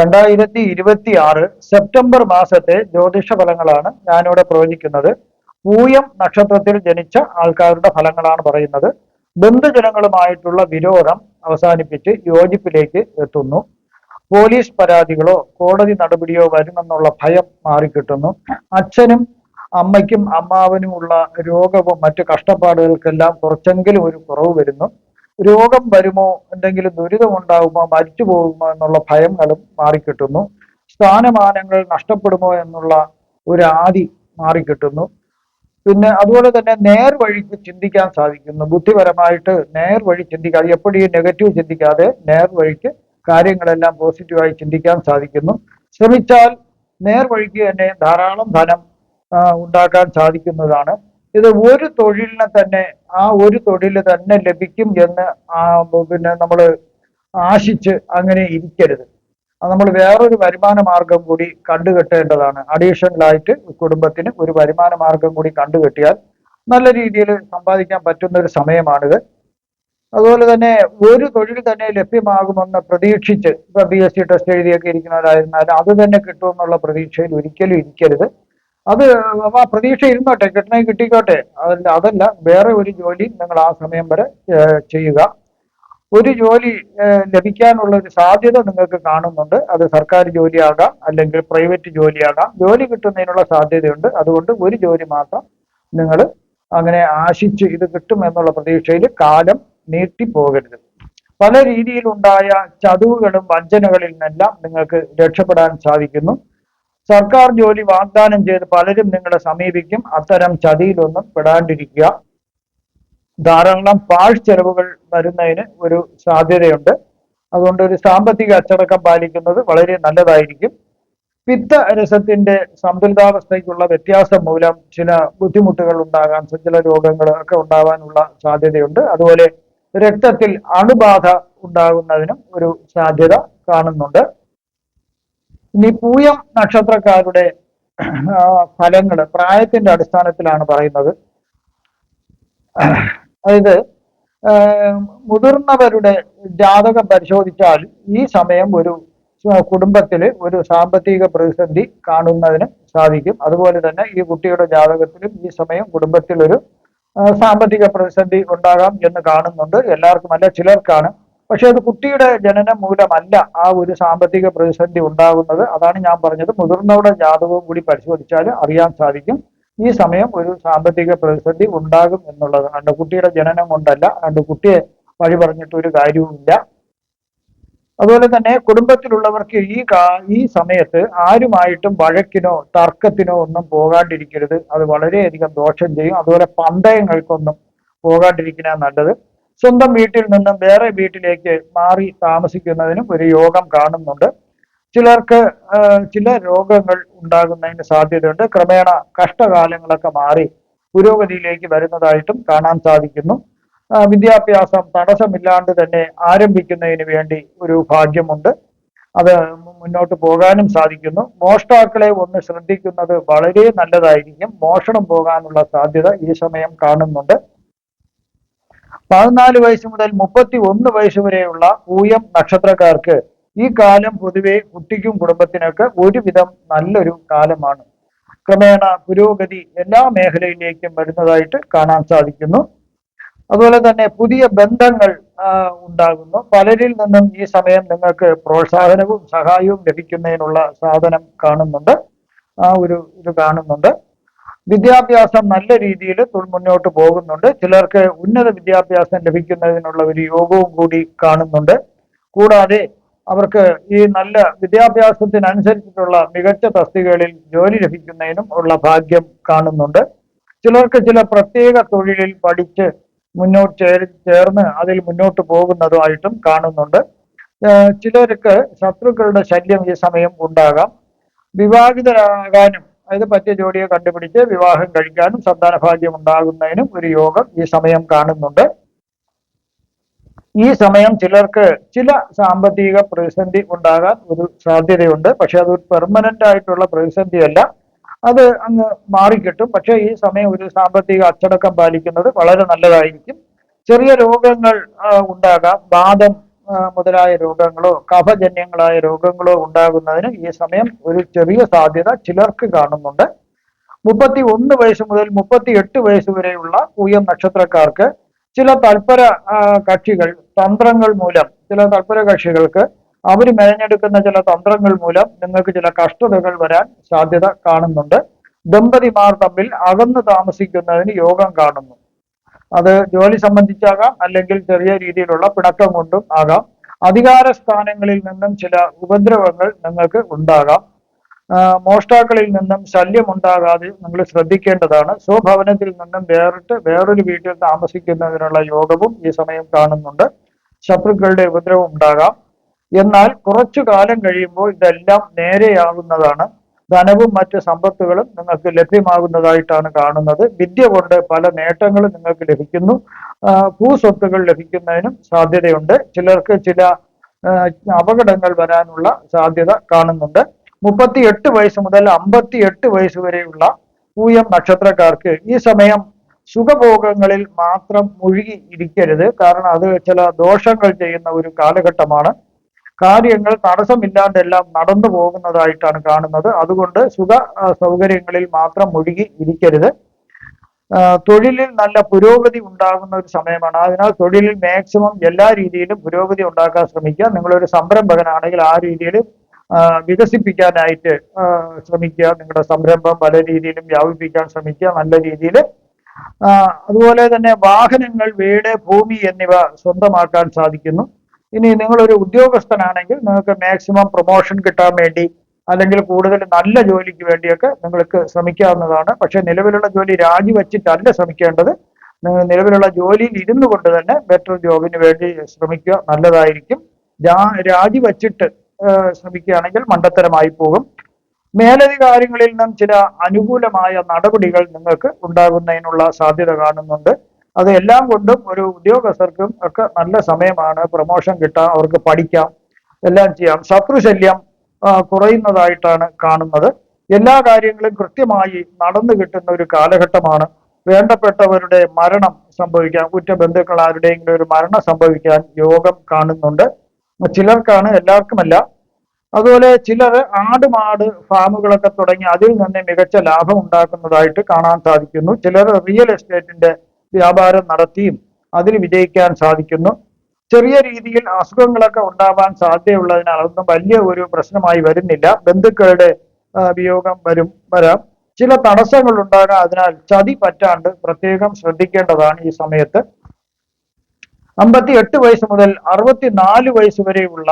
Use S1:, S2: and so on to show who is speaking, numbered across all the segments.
S1: 2026 September മാസത്തെ ജ്യോതിഷ ഫലങ്ങളാണ് ഞാനിവിടെ പ്രവചിക്കുന്നത്. പൂയം നക്ഷത്രത്തിൽ ജനിച്ച ആൾക്കാരുടെ ഫലങ്ങളാണ് പറയുന്നത്. ബന്ധുജനങ്ങളുമായിട്ടുള്ള വിരോധം അവസാനിപ്പിച്ച് യോജിപ്പിലേക്ക് എത്തുന്നു. പോലീസ് പരാതികളോ കോടതി നടപടിയോ വരുമെന്നുള്ള ഭയം മാറിക്കിട്ടുന്നു. അച്ഛനും അമ്മയ്ക്കും അമ്മാവനുമുള്ള രോഗവും മറ്റു കഷ്ടപ്പാടുകൾക്കെല്ലാം കുറച്ചെങ്കിലും ഒരു കുറവ് വരുന്നു. രോഗം വരുമോ, എന്തെങ്കിലും ദുരിതം ഉണ്ടാകുമോ, മരിച്ചു പോകുമോ എന്നുള്ള ഭയങ്ങളും മാറിക്കിട്ടുന്നു. സ്ഥാനമാനങ്ങൾ നഷ്ടപ്പെടുമോ എന്നുള്ള ഒരു ആദി മാറിക്കിട്ടുന്നു. പിന്നെ അതുപോലെ തന്നെ നേർവഴിക്ക് ചിന്തിക്കാൻ സാധിക്കുന്നു. ബുദ്ധിപരമായിട്ട് നേർവഴി ചിന്തിക്കാതെ, എപ്പോഴും നെഗറ്റീവ് ചിന്തിക്കാതെ നേർവഴിക്ക് കാര്യങ്ങളെല്ലാം പോസിറ്റീവായി ചിന്തിക്കാൻ സാധിക്കുന്നു. ശ്രമിച്ചാൽ നേർവഴിക്ക് തന്നെ ധാരാളം ധനം ഉണ്ടാക്കാൻ സാധിക്കുന്നതാണ്. ഇത് ഒരു തൊഴിലിനെ തന്നെ ആ ഒരു തൊഴിൽ തന്നെ ലഭിക്കും എന്ന് പിന്നെ നമ്മൾ ആശിച്ച് അങ്ങനെ ഇരിക്കരുത്. അത് നമ്മൾ വേറൊരു വരുമാന മാർഗം കൂടി കണ്ടുകെട്ടേണ്ടതാണ്. അഡീഷണലായിട്ട് കുടുംബത്തിന് ഒരു വരുമാന മാർഗം കൂടി കണ്ടുകെട്ടിയാൽ നല്ല രീതിയിൽ സമ്പാദിക്കാൻ പറ്റുന്ന ഒരു സമയമാണിത്. അതുപോലെ തന്നെ ഒരു തൊഴിൽ തന്നെ ലഭ്യമാകുമെന്ന് പ്രതീക്ഷിച്ച് ഇപ്പൊ PSC ടെസ്റ്റ് എഴുതിയൊക്കെ ഇരിക്കുന്നവരായിരുന്നാലും അത് തന്നെ കിട്ടുമെന്നുള്ള പ്രതീക്ഷയിൽ ഒരിക്കലും ഇരിക്കരുത്. അത് ആ പ്രതീക്ഷ ഇരുന്നോട്ടെ, കിട്ടണമെങ്കിൽ കിട്ടിക്കോട്ടെ, അതല്ല വേറെ ഒരു ജോലി നിങ്ങൾ ആ സമയം വരെ ചെയ്യുക. ഒരു ജോലി ലഭിക്കാനുള്ള ഒരു സാധ്യത നിങ്ങൾക്ക് കാണുന്നുണ്ട്. അത് സർക്കാർ ജോലിയാകാം, അല്ലെങ്കിൽ പ്രൈവറ്റ് ജോലിയാകാം. ജോലി കിട്ടുന്നതിനുള്ള സാധ്യതയുണ്ട്. അതുകൊണ്ട് ഒരു ജോലി മാത്രം നിങ്ങൾ അങ്ങനെ ആശിച്ച് ഇത് കിട്ടും എന്നുള്ള പ്രതീക്ഷയിൽ കാലം നീട്ടിപ്പോകരുത്. പല രീതിയിലുണ്ടായ ചതിവുകളും വഞ്ചനകളിൽ നിന്നെല്ലാം നിങ്ങൾക്ക് രക്ഷപ്പെടാൻ സാധിക്കുന്നു. സർക്കാർ ജോലി വാഗ്ദാനം ചെയ്ത് പലരും നിങ്ങളെ സമീപിക്കും. അത്തരം ചതിയിലൊന്നും പെടാണ്ടിരിക്കുക. ധാരാളം പാഴ് ചെലവുകൾ വരുന്നതിന് ഒരു സാധ്യതയുണ്ട്. അതുകൊണ്ട് ഒരു സാമ്പത്തിക അച്ചടക്കം പാലിക്കുന്നത് വളരെ നല്ലതായിരിക്കും. പിത്തരസത്തിന്റെ സന്തുലിതാവസ്ഥയ്ക്കുള്ള വ്യത്യാസം മൂലം ചില ബുദ്ധിമുട്ടുകൾ ഉണ്ടാകാൻ, ചില രോഗങ്ങൾ ഒക്കെ ഉണ്ടാകാനുള്ള സാധ്യതയുണ്ട്. അതുപോലെ രക്തത്തിൽ അണുബാധ ഉണ്ടാകുന്നതിനും ഒരു സാധ്യത കാണുന്നുണ്ട്. ഇനി പൂയം നക്ഷത്രക്കാരുടെ ഫലങ്ങൾ പ്രായത്തിന്റെ അടിസ്ഥാനത്തിലാണ് പറയുന്നത്. അതായത് മുതിർന്നവരുടെ ജാതകം പരിശോധിച്ചാൽ ഈ സമയം ഒരു കുടുംബത്തിൽ ഒരു സാമ്പത്തിക പ്രതിസന്ധി കാണുന്നതിന് സാധിക്കും. അതുപോലെ തന്നെ ഈ കുട്ടിയുടെ ജാതകത്തിലും ഈ സമയം കുടുംബത്തിൽ ഒരു സാമ്പത്തിക പ്രതിസന്ധി ഉണ്ടാകാം എന്ന് കാണുന്നുണ്ട്. എല്ലാവർക്കും അല്ല, ചിലർക്കാണ്. പക്ഷെ അത് കുട്ടിയുടെ ജനനം മൂലമല്ല ആ ഒരു സാമ്പത്തിക പ്രതിസന്ധി ഉണ്ടാകുന്നത്. അതാണ് ഞാൻ പറഞ്ഞത്, മുതിർന്നവരുടെ ജാതകവും കൂടി പരിശോധിച്ചാൽ അറിയാൻ സാധിക്കും ഈ സമയം ഒരു സാമ്പത്തിക പ്രതിസന്ധി ഉണ്ടാകും എന്നുള്ളത്. അതുകൊണ്ട് കുട്ടിയുടെ ജനനം കൊണ്ടല്ല, അതുകൊണ്ട് കുട്ടിയെ വഴി പറഞ്ഞിട്ട് ഒരു കാര്യവുമില്ല. അതുപോലെ തന്നെ കുടുംബത്തിലുള്ളവർക്ക് ഈ സമയത്ത് ആരുമായിട്ടും വഴക്കിനോ തർക്കത്തിനോ ഒന്നും പോകാണ്ടിരിക്കരുത്. അത് വളരെയധികം ദോഷം ചെയ്യും. അതുപോലെ പന്തയങ്ങൾക്കൊന്നും പോകാണ്ടിരിക്കുന്ന നല്ലത്. സ്വന്തം വീട്ടിൽ നിന്നും വേറെ വീട്ടിലേക്ക് മാറി താമസിക്കുന്നതിനും ഒരു യോഗം കാണുന്നുണ്ട്. ചിലർക്ക് ചില രോഗങ്ങൾ ഉണ്ടാകുന്നതിന് സാധ്യതയുണ്ട്. ക്രമേണ കഷ്ടകാലങ്ങളൊക്കെ മാറി പുരോഗതിയിലേക്ക് വരുന്നതായിട്ടും കാണാൻ സാധിക്കുന്നു. വിദ്യാഭ്യാസം തടസ്സമില്ലാണ്ട് തന്നെ ആരംഭിക്കുന്നതിന് വേണ്ടി ഒരു ഭാഗ്യമുണ്ട്. അത് മുന്നോട്ട് പോകാനും സാധിക്കുന്നു. മോഷ്ടാക്കളെ ഒന്ന് ശ്രദ്ധിക്കുന്നത് വളരെ നല്ലതായിരിക്കും. മോഷണം പോകാനുള്ള സാധ്യത ഈ സമയം കാണുന്നുണ്ട്. 14 വയസ്സ് മുതൽ 31 വയസ്സ് വരെയുള്ള പൂയം നക്ഷത്രക്കാർക്ക് ഈ കാലം പൊതുവെ കുട്ടിക്കും കുടുംബത്തിനൊക്കെ ഒരുവിധം നല്ലൊരു കാലമാണ്. ക്രമേണ പുരോഗതി എല്ലാ മേഖലയിലേക്കും വരുന്നതായിട്ട് കാണാൻ സാധിക്കുന്നു. അതുപോലെ തന്നെ പുതിയ ബന്ധങ്ങൾ ഉണ്ടാകുന്നു. പലരിൽ നിന്നും ഈ സമയം നിങ്ങൾക്ക് പ്രോത്സാഹനവും സഹായവും ലഭിക്കുന്നതിനുള്ള സാധനം കാണുന്നുണ്ട്. ഇത് കാണുന്നുണ്ട്. വിദ്യാഭ്യാസം നല്ല രീതിയിൽ മുന്നോട്ട് പോകുന്നുണ്ട്. ചിലർക്ക് ഉന്നത വിദ്യാഭ്യാസം ലഭിക്കുന്നതിനുള്ള ഒരു യോഗവും കൂടി കാണുന്നുണ്ട്. കൂടാതെ അവർക്ക് ഈ നല്ല വിദ്യാഭ്യാസത്തിനനുസരിച്ചിട്ടുള്ള മികച്ച തസ്തികകളിൽ ജോലി ലഭിക്കുന്നതിനും ഉള്ള ഭാഗ്യം കാണുന്നുണ്ട്. ചിലർക്ക് ചില പ്രത്യേക തൊഴിലിൽ പഠിച്ച് മുന്നോട്ട് ചേർന്ന് അതിൽ മുന്നോട്ട് പോകുന്നതുമായിട്ടും കാണുന്നുണ്ട്. ചിലർക്ക് ശത്രുക്കളുടെ ശല്യം ഈ സമയം ഉണ്ടാകാം. വിവാഹിതരാകാനും അതായത് പറ്റിയ ജോഡിയെ കണ്ടുപിടിച്ച് വിവാഹം കഴിക്കാനും സന്താന ഭാഗ്യം ഉണ്ടാകുന്നതിനും ഒരു യോഗം ഈ സമയം കാണുന്നുണ്ട്. ഈ സമയം ചിലർക്ക് ചില സാമ്പത്തിക പ്രതിസന്ധി ഉണ്ടാകാൻ ഒരു സാധ്യതയുണ്ട്. പക്ഷെ അത് പെർമനന്റ് ആയിട്ടുള്ള പ്രതിസന്ധിയല്ല, അത് അങ്ങ് മാറിക്കിട്ടും. പക്ഷെ ഈ സമയം ഒരു സാമ്പത്തിക അച്ചടക്കം പാലിക്കുന്നത് വളരെ നല്ലതായിരിക്കും. ചെറിയ രോഗങ്ങൾ ഉണ്ടാകാം. വാദം മുതലായ രോഗങ്ങളോ കഫജന്യങ്ങളായ രോഗങ്ങളോ ഉണ്ടാകുന്നതിന് ഈ സമയം ഒരു ചെറിയ സാധ്യത ചിലർക്ക് കാണുന്നുണ്ട്. 31 വയസ്സ് മുതൽ 38 വയസ്സ് വരെയുള്ള പൂയം നക്ഷത്രക്കാർക്ക് ചില തൽപര കക്ഷികൾ തന്ത്രങ്ങൾ മൂലം, ചില തൽപര കക്ഷികൾക്ക് അവർ മെനഞ്ഞെടുക്കുന്ന ചില തന്ത്രങ്ങൾ മൂലം നിങ്ങൾക്ക് ചില കഷ്ടതകൾ വരാൻ സാധ്യത കാണുന്നുണ്ട്. ദമ്പതിമാർ തമ്മിൽ അകന്നു താമസിക്കുന്നതിന് യോഗം കാണുന്നു. അത് ജോലി സംബന്ധിച്ചാകാം, അല്ലെങ്കിൽ ചെറിയ രീതിയിലുള്ള പിണക്കം കൊണ്ടും ആകാം. അധികാര സ്ഥാനങ്ങളിൽ നിന്നും ചില ഉപദ്രവങ്ങൾ നിങ്ങൾക്ക് ഉണ്ടാകാം. മോഷ്ടാക്കളിൽ നിന്നും ശല്യം ഉണ്ടാകാതെ നിങ്ങൾ ശ്രദ്ധിക്കേണ്ടതാണ്. സ്വഭവനത്തിൽ നിന്നും വേറിട്ട് വേറൊരു വീട്ടിൽ താമസിക്കുന്നതിനുള്ള യോഗവും ഈ സമയം കാണുന്നുണ്ട്. ശത്രുക്കളുടെ ഉപദ്രവം ഉണ്ടാകാം. എന്നാൽ കുറച്ചു കാലം കഴിയുമ്പോൾ ഇതെല്ലാം നേരെയാകുന്നതാണ്. ധനവും മറ്റ് സമ്പത്തുകളും നിങ്ങൾക്ക് ലഭ്യമാകുന്നതായിട്ടാണ് കാണുന്നത്. വിദ്യ കൊണ്ട് പല നേട്ടങ്ങളും നിങ്ങൾക്ക് ലഭിക്കുന്നു. ഭൂസ്വത്തുകൾ ലഭിക്കുന്നതിനും സാധ്യതയുണ്ട്. ചിലർക്ക് ചില അപകടങ്ങൾ വരാനുള്ള സാധ്യത കാണുന്നുണ്ട്. 38 വയസ്സ് മുതൽ 58 വയസ്സ് വരെയുള്ള പൂയം നക്ഷത്രക്കാർക്ക് ഈ സമയം സുഖഭോഗങ്ങളിൽ മാത്രം മുഴുകി ഇരിക്കരുത്. കാരണം അത് ചില ദോഷങ്ങൾ ചെയ്യുന്ന ഒരു കാലഘട്ടമാണ്. കാര്യങ്ങൾ തടസ്സമില്ലാതെല്ലാം നടന്നു പോകുന്നതായിട്ടാണ് കാണുന്നത്. അതുകൊണ്ട് സുഖ സൗകര്യങ്ങളിൽ മാത്രം മുഴുകി ഇരിക്കരുത്. തൊഴിലിൽ നല്ല പുരോഗതി ഉണ്ടാകുന്ന ഒരു സമയമാണ്. അതിനാൽ തൊഴിലിൽ മാക്സിമം എല്ലാ രീതിയിലും പുരോഗതി ഉണ്ടാക്കാൻ ശ്രമിക്കുക. നിങ്ങളൊരു സംരംഭകനാണെങ്കിൽ ആ രീതിയിൽ വികസിപ്പിക്കാനായിട്ട് ശ്രമിക്കുക. നിങ്ങളുടെ സംരംഭം പല രീതിയിലും വ്യാപിപ്പിക്കാൻ ശ്രമിക്കുക നല്ല രീതിയിൽ. അതുപോലെ തന്നെ വാഹനങ്ങൾ, വീട്, ഭൂമി എന്നിവ സ്വന്തമാക്കാൻ സാധിക്കുന്നു. ഇനി നിങ്ങളൊരു ഉദ്യോഗസ്ഥനാണെങ്കിൽ നിങ്ങൾക്ക് മാക്സിമം പ്രൊമോഷൻ കിട്ടാൻ വേണ്ടി, അല്ലെങ്കിൽ കൂടുതൽ നല്ല ജോലിക്ക് വേണ്ടിയൊക്കെ നിങ്ങൾക്ക് ശ്രമിക്കാവുന്നതാണ്. പക്ഷെ നിലവിലുള്ള ജോലി രാജിവെച്ചിട്ടല്ല ശ്രമിക്കേണ്ടത്. നിങ്ങൾ നിലവിലുള്ള ജോലിയിൽ ഇരുന്നു കൊണ്ട് തന്നെ ബെറ്റർ ജോബിന് വേണ്ടി ശ്രമിക്കുക, നല്ലതായിരിക്കും. രാജിവെച്ചിട്ട് ശ്രമിക്കുകയാണെങ്കിൽ മണ്ടത്തരമായി പോകും. മേലധികാരികളിൽ നിന്നും ചില അനുകൂലമായ നടപടികൾ നിങ്ങൾക്ക് ഉണ്ടാകുന്നതിനുള്ള സാധ്യത കാണുന്നുണ്ട്. അത് എല്ലാം കൊണ്ടും ഒരു ഉദ്യോഗസ്ഥർക്കും ഒക്കെ നല്ല സമയമാണ്. പ്രൊമോഷൻ കിട്ടാം, അവർക്ക് പഠിക്കാം, എല്ലാം ചെയ്യാം. ശത്രുശല്യം കുറയുന്നതായിട്ടാണ് കാണുന്നത്. എല്ലാ കാര്യങ്ങളും കൃത്യമായി നടന്നു കിട്ടുന്ന ഒരു കാലഘട്ടമാണ്. വേണ്ടപ്പെട്ടവരുടെ മരണം സംഭവിക്കാം, കുറ്റബന്ധുക്കൾ ആരുടെയെങ്കിലും ഒരു മരണം സംഭവിക്കാൻ യോഗം കാണുന്നുണ്ട്. ചിലർക്കാണ്, എല്ലാവർക്കുമല്ല. അതുപോലെ ചിലർ ആട് ഫാമുകളൊക്കെ തുടങ്ങി അതിൽ നിന്ന് മികച്ച ലാഭം ഉണ്ടാക്കുന്നതായിട്ട് കാണാൻ സാധിക്കുന്നു. ചിലർ റിയൽ എസ്റ്റേറ്റിന്റെ വ്യാപാരം നടത്തിയും അതിൽ വിജയിക്കാൻ സാധിക്കുന്നു. ചെറിയ രീതിയിൽ അസുഖങ്ങളൊക്കെ ഉണ്ടാവാൻ സാധ്യതയുള്ളതിനാൽ അതൊന്നും വലിയ ഒരു പ്രശ്നമായി വരുന്നില്ല. ബന്ധുക്കളുടെ വിയോഗം വരാം. ചില തടസ്സങ്ങൾ ഉണ്ടാകാം. അതിനാൽ ചതി പറ്റാണ്ട് പ്രത്യേകം ശ്രദ്ധിക്കേണ്ടതാണ് ഈ സമയത്ത്. 58 വയസ്സ് മുതൽ 64 വയസ്സ് വരെയുള്ള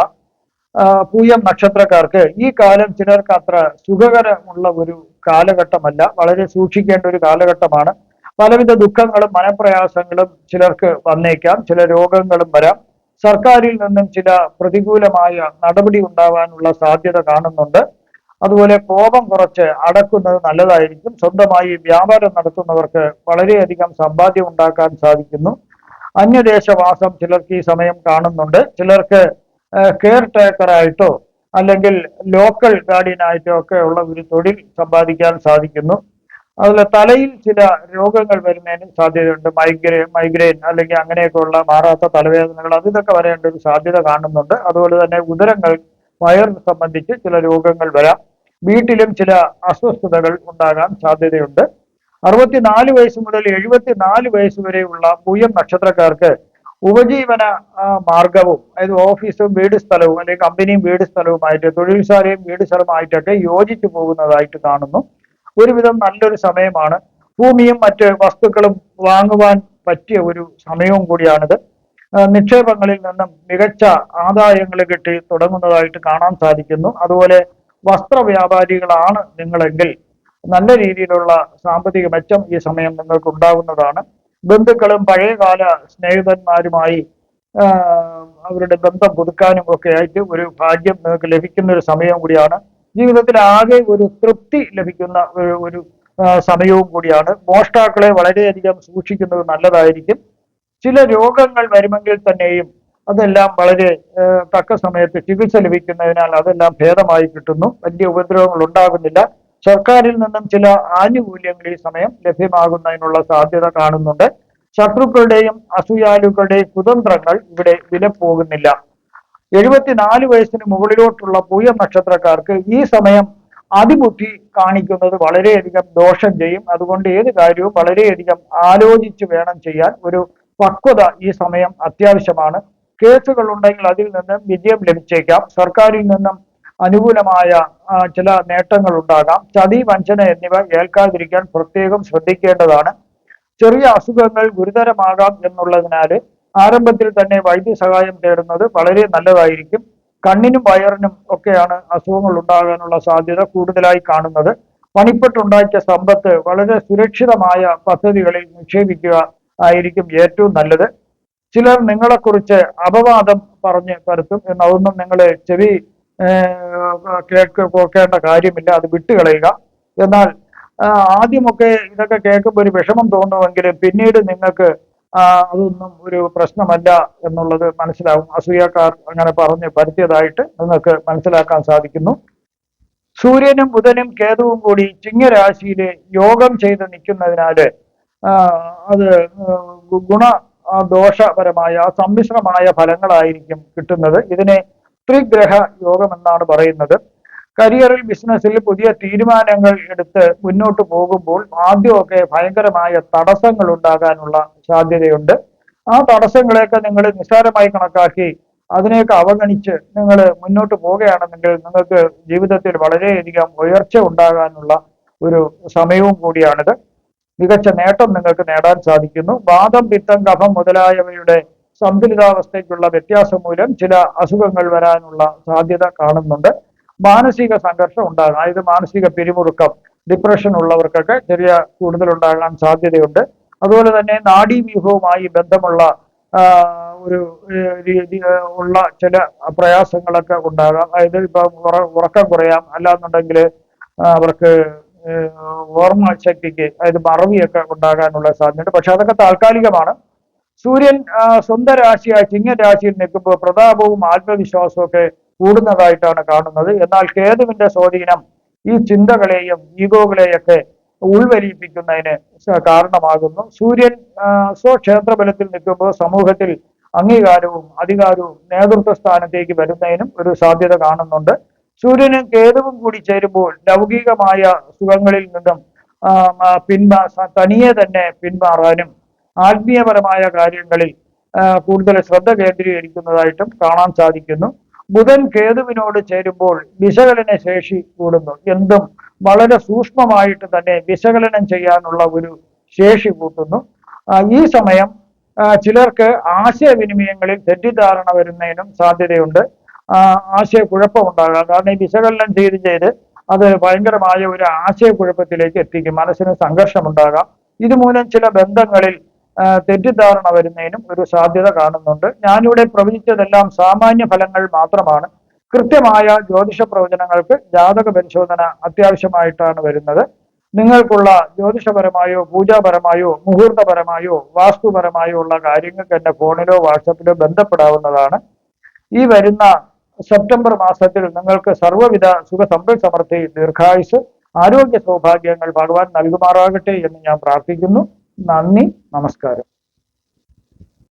S1: പൂയം നക്ഷത്രക്കാർക്ക് ഈ കാലം ചിലർക്ക് അത്ര സുഖകരമുള്ള ഒരു കാലഘട്ടമല്ല. വളരെ സൂക്ഷിക്കേണ്ട ഒരു കാലഘട്ടമാണ്. പലവിധ ദുഃഖങ്ങളും മനപ്രയാസങ്ങളും ചിലർക്ക് വന്നേക്കാം. ചില രോഗങ്ങളും വരാം. സർക്കാരിൽ നിന്നും ചില പ്രതികൂലമായ നടപടി ഉണ്ടാവാനുള്ള സാധ്യത കാണുന്നുണ്ട്. അതുപോലെ കോപം കുറച്ച് അടക്കുന്നത് നല്ലതായിരിക്കും. സ്വന്തമായി വ്യാപാരം നടത്തുന്നവർക്ക് വളരെയധികം സമ്പാദ്യം ഉണ്ടാക്കാൻ സാധിക്കുന്നു. അന്യദേശവാസം ചിലർക്ക് ഈ സമയം കാണുന്നുണ്ട്. ചിലർക്ക് കെയർ ടേക്കറായിട്ടോ അല്ലെങ്കിൽ ലോക്കൽ ഗാർഡിയനായിട്ടോ ഒക്കെ ഉള്ള ഒരു തൊഴിൽ സമ്പാദിക്കാൻ സാധിക്കുന്നു. അതുപോലെ തലയിൽ ചില രോഗങ്ങൾ വരുന്നതിന് സാധ്യതയുണ്ട്. മൈഗ്രെയിൻ അല്ലെങ്കിൽ അങ്ങനെയൊക്കെയുള്ള മാറാത്ത തലവേദനകൾ, അതിതൊക്കെ വരേണ്ട ഒരു സാധ്യത കാണുന്നുണ്ട്. അതുപോലെ തന്നെ ഉദരങ്ങൾ, വയർ സംബന്ധിച്ച് ചില രോഗങ്ങൾ വരാം. വീട്ടിലും ചില അസ്വസ്ഥതകൾ ഉണ്ടാകാൻ സാധ്യതയുണ്ട്. 64 വയസ്സ് മുതൽ 74 വയസ്സ് വരെയുള്ള പൂയം നക്ഷത്രക്കാർക്ക് ഉപജീവന മാർഗവും, അതായത് ഓഫീസും വീട് സ്ഥലവും അല്ലെങ്കിൽ കമ്പനിയും വീട് സ്ഥലവുമായിട്ട്, തൊഴിൽശാലയും വീട് സ്ഥലവുമായിട്ടൊക്കെ യോജിച്ചു പോകുന്നതായിട്ട് കാണുന്നു. ഒരുവിധം നല്ലൊരു സമയമാണ്. ഭൂമിയും മറ്റ് വസ്തുക്കളും വാങ്ങുവാൻ പറ്റിയ ഒരു സമയവും കൂടിയാണിത്. നിക്ഷേപങ്ങളിൽ നിന്നും മികച്ച ആദായങ്ങൾ കിട്ടി തുടങ്ങുന്നതായിട്ട് കാണാൻ സാധിക്കുന്നു. അതുപോലെ വസ്ത്ര വ്യാപാരികളാണ് നിങ്ങളെങ്കിൽ നല്ല രീതിയിലുള്ള സാമ്പത്തിക മെച്ചം ഈ സമയം നിങ്ങൾക്ക് ഉണ്ടാകുന്നതാണ്. ബന്ധുക്കളും പഴയകാല സ്നേഹിതന്മാരുമായി അവരുടെ ബന്ധം പുതുക്കാനും ഒക്കെ ആയിട്ട് ഒരു ഭാഗ്യം നിങ്ങൾക്ക് ലഭിക്കുന്ന ഒരു സമയം കൂടിയാണ്. ജീവിതത്തിൽ ആകെ ഒരു തൃപ്തി ലഭിക്കുന്ന ഒരു സമയവും കൂടിയാണ്. മോഷ്ടാക്കളെ വളരെയധികം സൂക്ഷിക്കുന്നത് നല്ലതായിരിക്കും. ചില രോഗങ്ങൾ വരുമെങ്കിൽ തന്നെയും അതെല്ലാം വളരെ തക്ക സമയത്ത് ചികിത്സ ലഭിക്കുന്നതിനാൽ അതെല്ലാം ഭേദമായി കിട്ടുന്നു. വലിയ ഉപദ്രവങ്ങൾ ഉണ്ടാകുന്നില്ല. സർക്കാരിൽ നിന്നും ചില ആനുകൂല്യങ്ങൾ ഈ സമയം ലഭ്യമാകുന്നതിനുള്ള സാധ്യത കാണുന്നുണ്ട്. ശത്രുക്കളുടെയും അസൂയാലുക്കളുടെയും കുതന്ത്രങ്ങൾ ഇവിടെ വിലപ്പോകുന്നില്ല. 74 വയസ്സിന് മുകളിലോട്ടുള്ള പൂയം നക്ഷത്രക്കാർക്ക് ഈ സമയം അതിബുദ്ധി കാണിക്കുന്നത് വളരെയധികം ദോഷം ചെയ്യും. അതുകൊണ്ട് ഏത് കാര്യവും വളരെയധികം ആലോചിച്ച് വേണം ചെയ്യാൻ. ഒരു പക്വത ഈ സമയം അത്യാവശ്യമാണ്. കേസുകൾ ഉണ്ടെങ്കിൽ അതിൽ നിന്നും വിജയം ലഭിച്ചേക്കാം. സർക്കാരിൽ നിന്നും അനുകൂലമായ ചില നേട്ടങ്ങൾ ഉണ്ടാകാം. ചതി, വഞ്ചന എന്നിവ ഏൽക്കാതിരിക്കാൻ പ്രത്യേകം ശ്രദ്ധിക്കേണ്ടതാണ്. ചെറിയ അസുഖങ്ങൾ ഗുരുതരമാകാം എന്നുള്ളതിനാൽ ആരംഭത്തിൽ തന്നെ വൈദ്യസഹായം തേടുന്നത് വളരെ നല്ലതായിരിക്കും. കണ്ണിനും വയറിനും ഒക്കെയാണ് അസുഖങ്ങൾ ഉണ്ടാകാനുള്ള സാധ്യത കൂടുതലായി കാണുന്നത്. പണിപ്പെട്ടുണ്ടാക്കിയ സമ്പത്ത് വളരെ സുരക്ഷിതമായ പദ്ധതികളിൽ നിക്ഷേപിക്കുക ആയിരിക്കും ഏറ്റവും നല്ലത്. ചിലർ നിങ്ങളെക്കുറിച്ച് അപവാദം പറഞ്ഞ് പരത്തും. അതൊന്നും നിങ്ങൾ ചെവി കേൾക്കേണ്ട കാര്യമില്ല, അത് വിട്ടുകളയുക. എന്നാൽ ആദ്യമൊക്കെ ഇതൊക്കെ കേൾക്കുമ്പോൾ ഒരു വിഷമം തോന്നുമെങ്കിലും പിന്നീട് നിങ്ങൾക്ക് അതൊന്നും ഒരു പ്രശ്നമല്ല എന്നുള്ളത് മനസ്സിലാവും. അസൂയക്കാർ അങ്ങനെ പറഞ്ഞ് പരത്തിയതായിട്ട് നിങ്ങൾക്ക് മനസ്സിലാക്കാൻ സാധിക്കുന്നു. സൂര്യനും ബുധനും കേതുവും കൂടി ചിങ്ങരാശിയിൽ യോഗം ചെയ്ത് നിൽക്കുന്നതിനാല് അത് ദോഷപരമായ സമ്മിശ്രമായ ഫലങ്ങളായിരിക്കും കിട്ടുന്നത്. ഇതിനെ ത്രിഗ്രഹ യോഗം എന്നാണ് പറയുന്നത്. കരിയറിൽ, ബിസിനസ്സിൽ പുതിയ തീരുമാനങ്ങൾ എടുത്ത് മുന്നോട്ട് പോകുമ്പോൾ ആദ്യമൊക്കെ ഭയങ്കരമായ തടസ്സങ്ങൾ ഉണ്ടാകാനുള്ള സാധ്യതയുണ്ട്. ആ തടസ്സങ്ങളെയൊക്കെ നിങ്ങൾ നിസ്സാരമായി കണക്കാക്കി അതിനെയൊക്കെ അവഗണിച്ച് നിങ്ങൾ മുന്നോട്ട് പോവുകയാണെന്നെങ്കിൽ നിങ്ങൾക്ക് ജീവിതത്തിൽ വളരെയധികം ഉയർച്ച ഉണ്ടാകാനുള്ള ഒരു സമയവും കൂടിയാണിത്. മികച്ച നേട്ടം നിങ്ങൾക്ക് നേടാൻ സാധിക്കുന്നു. വാദം, പിത്തം, കഫം മുതലായവയുടെ സന്തുലിതാവസ്ഥയ്ക്കുള്ള വ്യത്യാസം മൂലം ചില അസുഖങ്ങൾ വരാനുള്ള സാധ്യത കാണുന്നുണ്ട്. മാനസിക സംഘർഷം ഉണ്ടാകാം. അതായത് മാനസിക പിരിമുറുക്കം, ഡിപ്രഷൻ ഉള്ളവർക്കൊക്കെ ചെറിയ കൂടുതലുണ്ടാകാൻ സാധ്യതയുണ്ട്. അതുപോലെ തന്നെ നാഡീവ്യൂഹവുമായി ബന്ധമുള്ള ഒരു രീതി ഉള്ള ചില പ്രയാസങ്ങളൊക്കെ ഉണ്ടാകാം. അതായത് ഇപ്പൊ ഉറക്കം കുറയാം, അല്ലാന്നുണ്ടെങ്കിൽ അവർക്ക് ഓർമ്മ ശക്തിക്ക്, അതായത് മറവിയൊക്കെ ഉണ്ടാകാനുള്ള സാധ്യതയുണ്ട്. പക്ഷെ അതൊക്കെ താൽക്കാലികമാണ്. സൂര്യൻ സ്വന്തം രാശിയായ ചിങ്ങരാശിയിൽ നിൽക്കുമ്പോൾ പ്രതാപവും ആത്മവിശ്വാസവും ഒക്കെ കൂടുന്നതായിട്ടാണ് കാണുന്നത്. എന്നാൽ കേതുവിന്റെ സ്വാധീനം ഈ ചിന്തകളെയും ഈഗോകളെയൊക്കെ ഉൾവലിയിപ്പിക്കുന്നതിന് കാരണമാകുന്നു. സൂര്യൻ സ്വക്ഷേത്രബലത്തിൽ നിൽക്കുമ്പോൾ സമൂഹത്തിൽ അംഗീകാരവും അധികാരവും നേതൃത്വ സ്ഥാനത്തേക്ക് വരുന്നതിനും ഒരു സാധ്യത കാണുന്നുണ്ട്. സൂര്യനും കേതുവും കൂടി ചേരുമ്പോൾ ലൗകികമായ സുഖങ്ങളിൽ നിന്നും തനിയെ തന്നെ പിന്മാറാനും ആത്മീയപരമായ കാര്യങ്ങളിൽ കൂടുതൽ ശ്രദ്ധ കേന്ദ്രീകരിക്കുന്നതായിട്ടും കാണാൻ സാധിക്കുന്നു. ബുധൻ കേതുവിനോട് ചേരുമ്പോൾ വിശകലന ശേഷി കൂടുന്നു. എന്തും വളരെ സൂക്ഷ്മമായിട്ട് തന്നെ വിശകലനം ചെയ്യാനുള്ള ഒരു ശേഷി കൂട്ടുന്നു. ഈ സമയം ചിലർക്ക് ആശയവിനിമയങ്ങളിൽ തെറ്റിദ്ധാരണ വരുന്നതിനും സാധ്യതയുണ്ട്. ആശയക്കുഴപ്പമുണ്ടാകാം. കാരണം ഈ വിശകലനം ചെയ്ത് അത് ഭയങ്കരമായ ഒരു ആശയക്കുഴപ്പത്തിലേക്ക് എത്തിക്കും. മനസ്സിന് സംഘർഷമുണ്ടാകാം. ഇതുമൂലം ചില ബന്ധങ്ങളിൽ തെറ്റിദ്ധാരണ വരുന്നതിനും ഒരു സാധ്യത കാണുന്നുണ്ട്. ഞാനിവിടെ പ്രവചിച്ചതെല്ലാം സാമാന്യ ഫലങ്ങൾ മാത്രമാണ്. കൃത്യമായ ജ്യോതിഷ പ്രവചനങ്ങൾക്ക് ജാതക പരിശോധന അത്യാവശ്യമായിട്ടാണ് വരുന്നത്. നിങ്ങൾക്കുള്ള ജ്യോതിഷപരമായോ പൂജാപരമായോ മുഹൂർത്തപരമായോ വാസ്തുപരമായോ ഉള്ള കാര്യങ്ങൾക്ക് എന്റെ ഫോണിലോ വാട്സപ്പിലോ ബന്ധപ്പെടാവുന്നതാണ്. ഈ വരുന്ന സെപ്റ്റംബർ മാസത്തിൽ നിങ്ങൾക്ക് സർവ്വവിധ സുഖ സമ്പൽ സമൃദ്ധി, ദീർഘായുസ്, ആരോഗ്യ സൗഭാഗ്യങ്ങൾ ഭഗവാൻ നൽകുമാറാകട്ടെ എന്ന് ഞാൻ പ്രാർത്ഥിക്കുന്നു. നന്ദി, നമസ്കാരം.